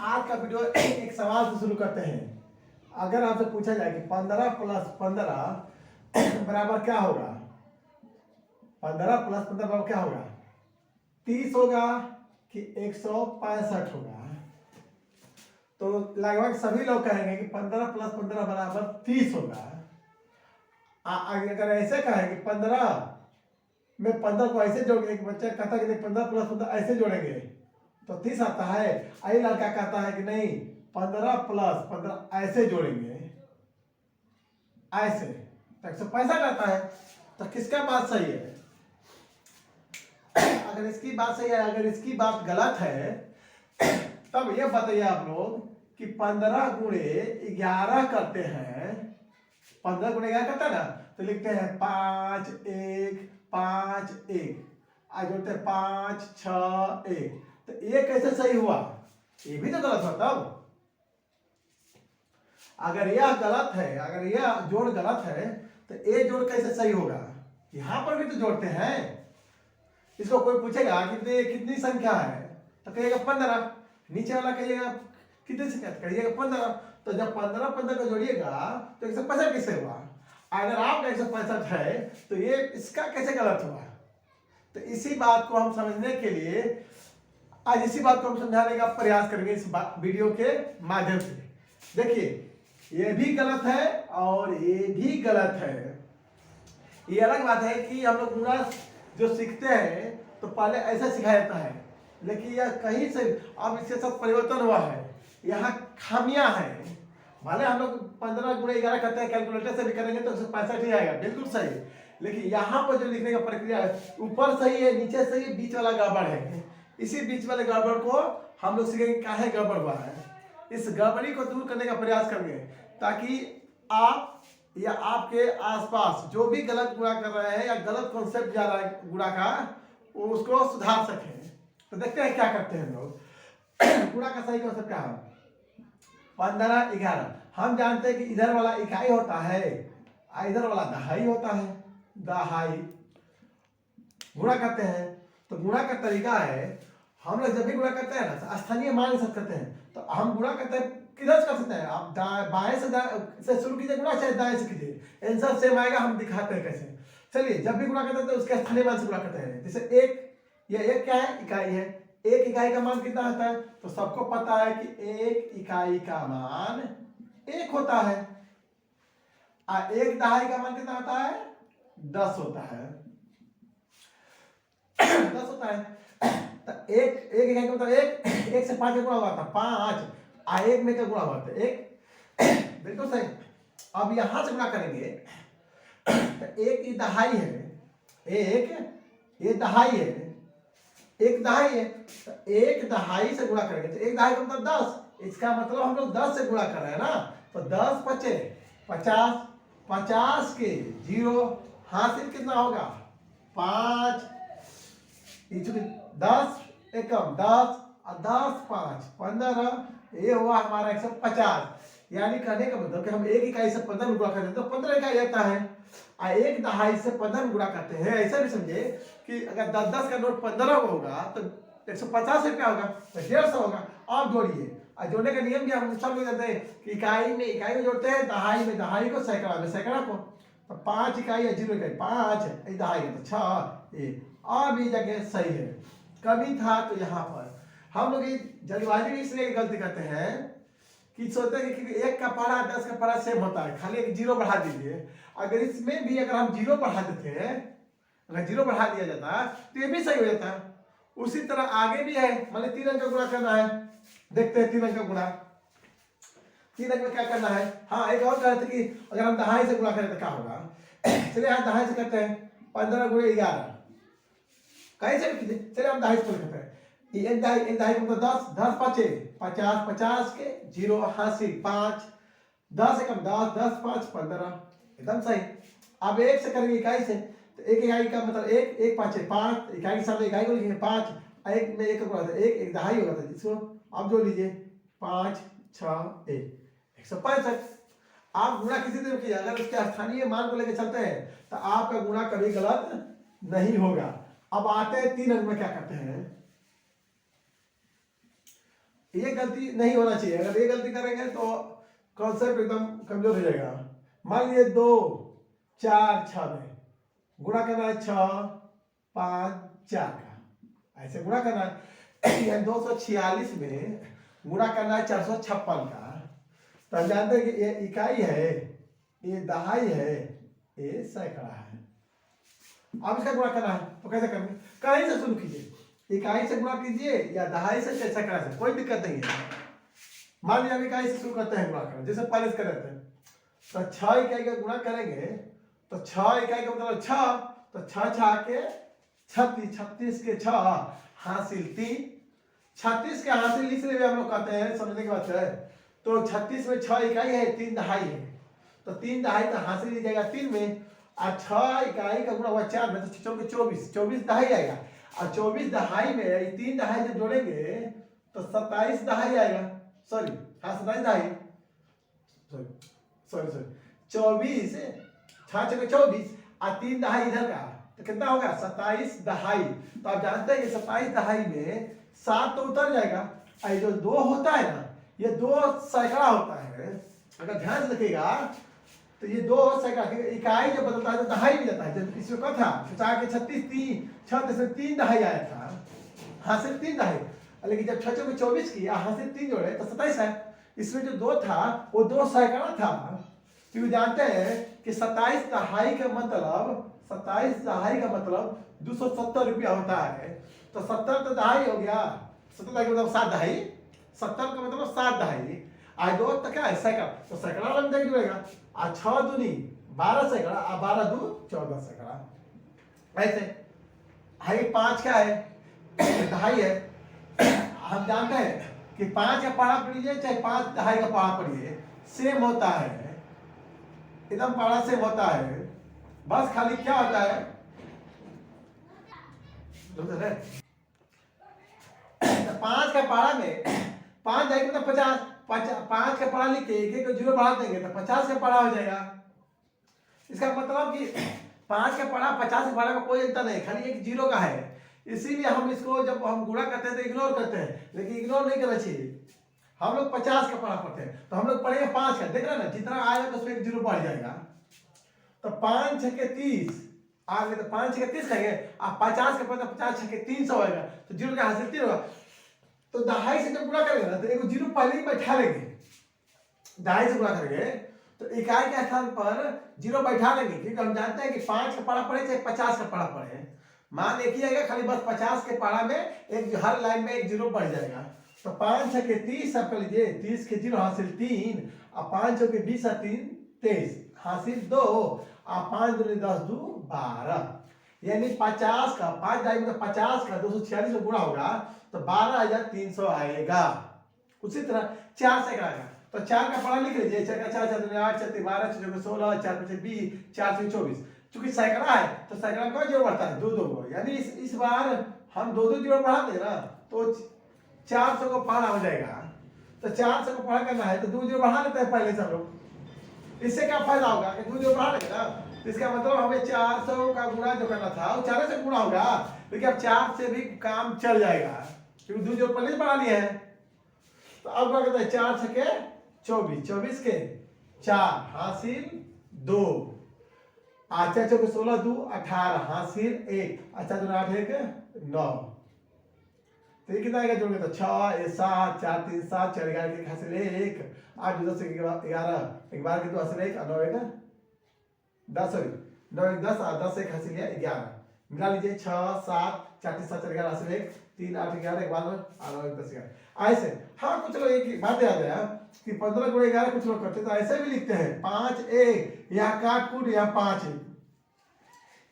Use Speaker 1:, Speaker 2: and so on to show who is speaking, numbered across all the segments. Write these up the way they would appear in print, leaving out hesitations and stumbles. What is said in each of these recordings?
Speaker 1: आज का वीडियो एक सवाल से शुरू करते हैं। अगर आपसे पूछा जाए कि 15 प्लस 15 बराबर क्या होगा, 15 प्लस 15 बराबर क्या होगा, 30 होगा कि 165 होगा, तो लगभग सभी लोग कहेंगे कि 15 प्लस 15 बराबर 30 होगा। अगर ऐसे कहें कि 15 में 15 को ऐसे जोड़ेंगे, एक बच्चा कहता है कि 15 प्लस 15 ऐसे जोड़ेंगे तो 30 आता है। आई लड़का कहता है कि नहीं 15 प्लस 15 ऐसे जोड़ेंगे, ऐसे तो 165 आता है। तो किसका बात सही है? अगर इसकी बात सही है, अगर इसकी बात गलत है तब ये बताइए आप लोग कि 15 गुणे 11 करते हैं, 15 गुणे 11 करते हैं ना, तो लिखते हैं 5 1 5 1, आज जोड़ते हैं 5 6 1, तो ये कैसे सही हुआ? ये भी तो गलत होता। तब अगर यह गलत है, अगर यह जोड़ गलत है तो ये जोड़ कैसे सही होगा? यहां पर भी तो जोड़ते हैं। इसको कोई पूछेगा कितने कितनी संख्या है तो कहिएगा 15, नीचे वाला कहिएगा कितनी संख्या, कहिएगा 15। तो जब 15 15 को जोड़िएगा तो 165 कैसे हुआ? अगर आपका 165 है तो ये इसका कैसे गलत हुआ? तो इसी बात को हम समझने के लिए आज इसी बात को हम समझाने का प्रयास करेंगे इस वीडियो के माध्यम से। देखिए ये भी गलत है और ये भी गलत है। ये अलग बात है कि हम लोग पूरा जो सीखते हैं तो पहले ऐसा सिखाया जाता है, लेकिन यह कहीं से अब इसके साथ परिवर्तन हुआ है, यहाँ खामियां हैं। भले हम लोग 15 गुणे 11 करते हैं, कैलकुलेटर से भी करेंगे तो 165 ही आएगा, बिल्कुल सही। लेकिन यहाँ पर जो लिखने का प्रक्रिया है, ऊपर सही है नीचे सही है, बीच वाला गड़बड़ है। इसी बीच वाले गड़बड़ को हम लोग सीखेंगे काहे गड़बड़ हुआ है। इस गड़बड़ी को दूर करने का प्रयास करेंगे ताकि आप या आपके आसपास जो भी गलत गुणा कर रहे हैं या गलत कॉन्सेप्ट जा रहा है गुणा का, उसको सुधार सकें। तो देखते हैं क्या करते हैं हम लोग। गुणा का सही कॉन्सेप्ट क्या है? 15 11 हम जानते हैं कि इधर वाला इकाई होता है, इधर वाला दहाई होता है, दहाई गुणा करते हैं। तो गुणा का तरीका है, हम लोग जब भी गुणा करते हैं ना स्थानीय मान के साथ करते हैं। तो हम गुणा करते हैं किधर से कर सकते हैं, आप बाएं से शुरू कीजिए गुणा, चाहे दाएं से कीजिए, आंसर सेम आएगा। हम दिखाते हैं कैसे। चलिए जब भी गुणा करते हैं तो उसके स्थानीय मान से गुणा करते हैं। जैसे एक, ये एक क्या है? इकाई है। एक इकाई का मान कितना होता है? तो सबको पता है कि एक इकाई का मान 1 होता है। एक दहाई का मान कितना होता है? 10 होता है। 10 होता है। तो एक इकाई का मतलब एक से 5 का गुणा हुआ था 5, एक में का गुणा हुआ था 1, बिल्कुल सही। अब यहां से गुणा करेंगे तो एक दहाई है, एक दहाई है, एक दहाई है। तो एक दहाई से गुणा करेंगे तो एक दहाई का मतलब 10, इसका मतलब हम लोग 10 से गुणा कर रहे हैं ना। तो 10 पचे 50, 50 के 0 हासिल कितना होगा? 5, 10 एकम 10 और 10 5 15, ये हुआ हमारा 150। यानी कहने का मतलब कि हम एक इकाई से 15 में गुणा करते हैं तो 15 इकाई आता है, और एक दहाई से 15 में गुणा करते हैं। ऐसा भी समझे कि अगर 10 का नोट 15 होगा तो 150 रुपया होगा, तो 150 होगा। आप जोड़िए, और जोड़ने का नियम भी हम सब लोग जानते हैं कि इकाई में जोड़ते हैं, दहाई में दहाई को, सैकड़ा में सैकड़ा को। तो 5 इकाई या 0 इकाई 5, दहाई तो 6 1। अब ये जगह सही है। कभी था तो यहाँ पर हम लोग जल्दबाजी में इसलिए गलती करते हैं कि सोचते हैं कि 1 का पढ़ा 10 का पढ़ा सेम होता है, खाली एक 0 बढ़ा दीजिए। अगर इसमें भी अगर हम 0 बढ़ा देते हैं, अगर 0 बढ़ा दिया जाता तो ये भी सही हो जाता है। उसी तरह आगे भी है, मान 3 अंक का गुणा करना है। देखते हैं 3 अंक का गुणा, 3 अंक में क्या करना है। हाँ एक और कहते कि अगर हम दहाई से गुणा करें तो क्या होगा। चलिए हम दहाई से करते हैं, 15 गुणे 11 कैसे भी कीजिए। चलिए हम दहाई से करते हैं। एक दहाई मतलब 10, 10 पचे 50, 50 के 0 हासिल 5, 10 एकम 10, 10 5 15, एकदम सही। अब एक से करेंगे इकाई से, तो एक इकाई का मतलब एक 5 5, इकाई के सामने इकाई को लिखेंगे 5, एक में एक का गुणा था एक दहाई होगा था, जिसको आप जोड़ लीजिए 5 6 1 165। आप गुणा किसी तरह कीजिए, अगर उसके स्थानीय मान को लेकर चलते हैं तो आपका गुणा कभी गलत नहीं होगा। अब आते हैं 3 अंक में क्या करते हैं। ये गलती नहीं होना चाहिए। अगर ये गलती करेंगे तो कॉन्सेप्ट एकदम कमजोर हो जाएगा। मान लीजिए 2 4 6 में गुणा करना है 6 5 4 का, ऐसे गुणा करना है। 246 में गुणा करना है 456 का। तो हम जानते हैं कि ये इकाई है, ये दहाई है, ये सैकड़ा है। अब इसका गुणा करना है तो कैसे करेंगे? कहीं से शुरू कीजिए, इकाई से गुणा कीजिए या दहाई से, सैकड़ा से, कोई दिक्कत नहीं है। मान लीजिए हम इकाई से शुरू करते हैं गुणा करना, जैसे पहले से कर रहे थे। तो 6 इकाई का गुणा करेंगे तो 6 इकाई का मतलब 6, तो 6 6 के 36, 36 के 6 हासिल 3। 36 के हासिल इसलिए भी हम लोग कहते हैं, समझने की बात है। तो 36 में 6 इकाई है, 3 दहाई है, तो 3 दहाई तो हासिल लीजिएगा 3 में, और 6 इकाई का गुणा हुआ 4 में, तो 6 के 24, 24 दहाई आएगा। और 24 दहाई में 3 दहाई जब जोड़ेंगे तो 27 दहाई आएगा। सॉरी, हाँ 27 दहाई, सॉरी 24, 6 के 24 और 3 दहाई इधर का, तो कितना होगा? 27 दहाई। तो आप जानते हैं कि 27 दहाई में 7 तो उतर जाएगा, और जो 2 होता है ना, ये 2 सैकड़ा होता है। अगर ध्यान से देखिएगा तो ये 2 सैकड़ा, इकाई जब बदलता है तो दहाई भी जाता है। जब इसमें क्या था, 4 के 36, 3 दहाई आया था, हासिल 3 दहाई। लेकिन जब 6 के 24 की हासिल 3 जोड़े तो 27 है। इसमें जो 2 था वो 2 सैकड़ा था। क्योंकि जानते हैं कि 27 दहाई का मतलब 270 रुपया होता है। तो 70 तो दहाई हो गया, 70 का मतलब 7 दहाई, 70 का मतलब 7 दहाई, आज 2 तो क्या है? सैकड़ा। तो सैकड़ा रंग देख जुड़ेगा, और 6 दूनी 12 सैकड़ा, और 12 दू 14 सैकड़ा। ऐसे हाई 5 क्या है? दहाई है। हम जानते हैं कि 5 का पढ़ा पढ़िए चाहे 5 दहाई का पढ़ा पढ़िए, सेम होता है, एकदम पढ़ा सेम होता है। बस खाली क्या होता है, तो 5 का पढ़ा में 5 जाएगी मतलब 50, 5 का पढ़ा लिख के एक जीरो बढ़ा देंगे तो 50 का पढ़ा हो जाएगा। इसका मतलब कि 5 का पढ़ा 50 का पढ़ा का कोई अंतर नहीं, खाली एक जीरो का है। इसीलिए हम इसको जब हम गुणा करते हैं तो इग्नोर करते हैं, लेकिन इग्नोर नहीं करना चाहिए। हम लोग 50 का पढ़ा पढ़ते हैं तो हम लोग पढ़ेंगे 5 का, देख रहे हैं ना, जितना आएगा तो उसमें एक जीरो बढ़ जाएगा। तो 5 6 के 30 आगे, तो 5 6 के 30 कहेंगे, आप 50 के पढ़ते 50 6 के 300 आएगा, तो जीरो का हासिल 3 होगा। तो दहाई से जब गुणा करेंगे ना तो एक जीरो पहले ही बैठा लेंगे। दहाई से गुणा करेंगे तो इकाई के स्थान पर जीरो बैठा लेंगे, क्योंकि हम जानते हैं कि 5 का पढ़ा पढ़े चाहे 50 का पढ़ा पढ़े, मान एक ही आएगा, खाली बस 50 के पढ़ा में एक हर लाइन में एक जीरो बढ़ जाएगा। तो 5 6 के 30 आप कर लीजिए, 30 के जीरो हासिल 3, और 5 6 के 20 और 3 23 हासिल 2, और 5 दूनी 10 दू 12, यानी 50 का 5 दहाई में 50 का 246 में गुणा होगा तो 12,300 आएगा। उसी तरह 4 सैकड़ा का, तो 4 का पढ़ा लिख लीजिए, 4 का 4 4 8 4 12 4 16 4 5 20 4 से 24। चूंकि सैकड़ा है तो सैकड़ा का जोड़ बढ़ता है 2 2 को, यानी इस बार हम 2 2 जोड़ बढ़ा दें ना तो 400 को पढ़ा हो जाएगा। तो 400 को पढ़ा करना है तो 2 जोड़ बढ़ा लेते हैं पहले से हम लोग। इससे क्या फायदा होगा कि 2 जोड़ बढ़ा लेंगे ना, तो इसका मतलब हमें 400 का गुणा जो करना था वो 4 से गुणा होगा, लेकिन अब 4 से भी काम चल जाएगा क्योंकि 2 जोड़ पहले से बढ़ा लिए हैं। तो अब क्या कहते हैं, 4 6 के 24, 24 के 4 हासिल 2, 8 4 के 16 2 18 हासिल 1, अच्छा 2 8 1 9। तो ये कितना आएगा जोड़ेंगे तो 6 7 4 3 7 4 11 के हासिल 1, 8 10 11 11 के 2 हासिल 1, 9 1 10, सॉरी 9 1 10 और 10 1 हासिल 11, मिला लीजिए 6 7 4 3 7 4 11 हासिल 1 3 8 11 12 और 9 10 11 ऐसे। हाँ कुछ लोग एक बात याद है कि 15 गुणे 11 कुछ लोग करते तो ऐसे भी लिखते हैं 5 1, यहाँ काट कूट यहाँ 5 1,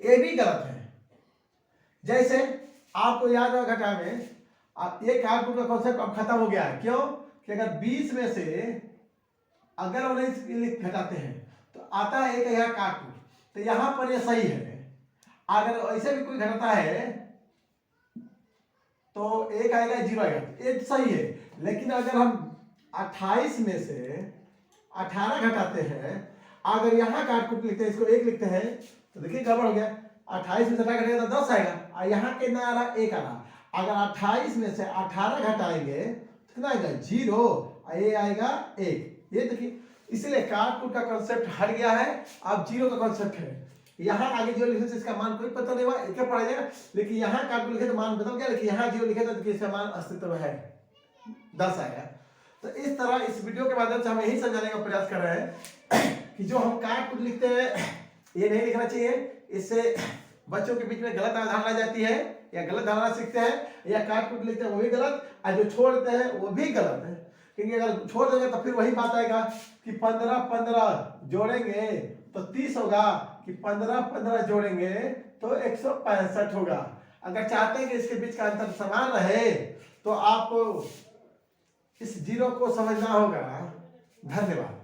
Speaker 1: ये भी गलत है। जैसे आपको याद है घटा में ये काट कूट का कॉन्सेप्ट अब खत्म हो गया है। क्यों? कि अगर 20 में से अगर 19 घटाते हैं तो आता है एक यहाँ काट कूट, तो यहाँ पर ये सही है। अगर ऐसे भी कोई घटाता है तो एक आएगा 0 आएगा, ये सही है। लेकिन अगर हम 28 में से 18 घटाते हैं, अगर यहाँ काट कूट लिखते हैं, इसको 1 लिखते हैं, तो देखिए गड़बड़ हो गया। 28 में से 18 घटेगा तो 10 आएगा, और यहाँ कितना आ रहा 1 आ रहा। अगर 28 में से 18 घटाएंगे कितना आएगा 0, ये आएगा 1। ये देखिए, इसलिए काटकुट का कॉन्सेप्ट हट गया है, अब 0 का कॉन्सेप्ट है। यहाँ आगे 0 लिखे तो इसका मान कोई पता नहीं हुआ, क्या पढ़ा जाएगा, लेकिन यहाँ काटकुट लिखे तो मान बदल गया, लेकिन यहाँ 0 लिखे तो इसका मान अस्तित्व है, 10 आएगा। तो इस तरह इस वीडियो के माध्यम से हम यही समझाने का प्रयास कर रहे हैं कि जो हम काटकुट लिखते हैं ये नहीं लिखना चाहिए। इससे बच्चों के बीच में गलत धारणा जाती है, या गलत धारणा सीखते हैं, या काटकुट लिखते हैं वो भी गलत, और जो छोड़ते हैं वो भी गलत है। क्योंकि अगर छोड़ देंगे तो फिर वही बात आएगा कि 15-15 जोड़ेंगे तो 30 होगा, कि 15-15 जोड़ेंगे तो 165 होगा। अगर चाहते हैं कि इसके बीच का अंतर समान रहे तो आपको इस 0 को समझना होगा। धन्यवाद।